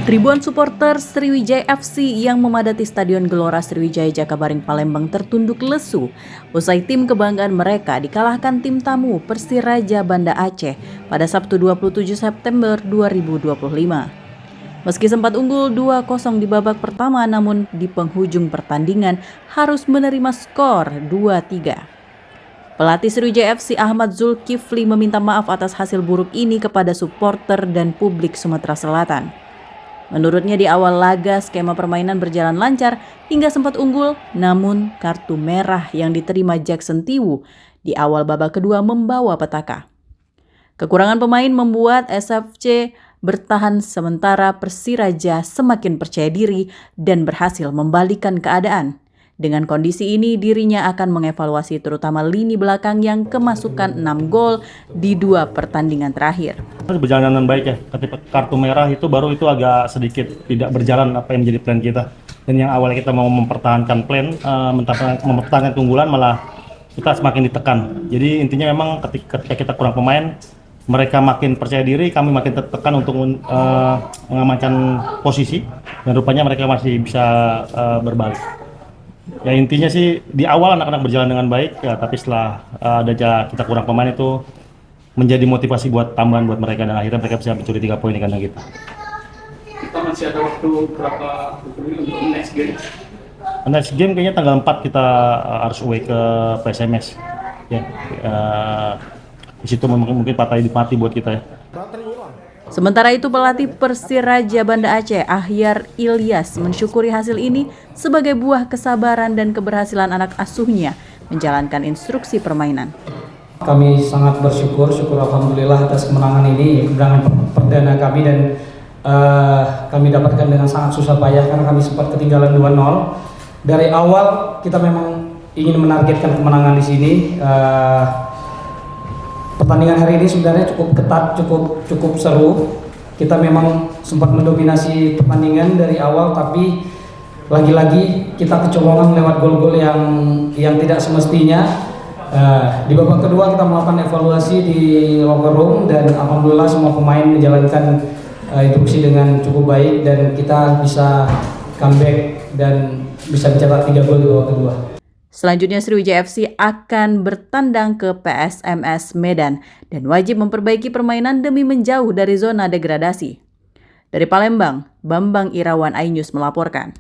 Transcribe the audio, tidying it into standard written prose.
Ribuan supporter Sriwijaya FC yang memadati Stadion Gelora Sriwijaya Jakabaring Palembang tertunduk lesu usai tim kebanggaan mereka dikalahkan tim tamu Persiraja Banda Aceh pada Sabtu 27 September 2025. Meski sempat unggul 2-0 di babak pertama, namun di penghujung pertandingan harus menerima skor 2-3. Pelatih Sriwijaya FC Ahmad Zulkifli meminta maaf atas hasil buruk ini kepada supporter dan publik Sumatera Selatan. Menurutnya di awal laga skema permainan berjalan lancar hingga sempat unggul, namun kartu merah yang diterima Jackson Tiwu di awal babak kedua membawa petaka. Kekurangan pemain membuat SFC bertahan sementara Persiraja semakin percaya diri dan berhasil membalikkan keadaan. Dengan kondisi ini, dirinya akan mengevaluasi terutama lini belakang yang kemasukan 6 gol di 2 pertandingan terakhir. Berjalan dengan baik ya, ketika kartu merah itu baru itu agak sedikit tidak berjalan apa yang menjadi plan kita. Dan yang awalnya kita mau mempertahankan plan, mempertahankan keunggulan, malah kita semakin ditekan. Jadi intinya memang ketika kita kurang pemain, mereka makin percaya diri, kami makin tertekan untuk mengamankan posisi, dan rupanya mereka masih bisa berbalik. Ya intinya sih di awal anak-anak berjalan dengan baik ya, tapi setelah kita kurang pemain itu menjadi motivasi buat tambahan buat mereka, dan akhirnya mereka bisa mencuri 3 poin di kandang kita. Kita masih ada waktu berapa untuk next game? Next game kayaknya tanggal 4 kita harus away ke PSMS. Ya, di situ mungkin patah hidup mati buat kita ya. Sementara itu pelatih Persiraja Banda Aceh Ahyar Ilyas mensyukuri hasil ini sebagai buah kesabaran dan keberhasilan anak asuhnya menjalankan instruksi permainan. Kami sangat syukur alhamdulillah atas kemenangan ini, kemenangan perdana kami, dan kami dapatkan dengan sangat susah payah karena kami sempat ketinggalan 2-0. Dari awal kita memang ingin menargetkan kemenangan di sini. Pertandingan hari ini sebenarnya cukup ketat, cukup seru. Kita memang sempat mendominasi pertandingan dari awal, tapi lagi-lagi kita kecolongan lewat gol-gol yang tidak semestinya. Di babak kedua kita melakukan evaluasi di locker room, dan alhamdulillah semua pemain menjalankan instruksi dengan cukup baik, dan kita bisa comeback dan bisa mencetak 3 gol di babak kedua. Selanjutnya Sriwijaya FC akan bertandang ke PSMS Medan dan wajib memperbaiki permainan demi menjauh dari zona degradasi. Dari Palembang, Bambang Irawan, iNews melaporkan.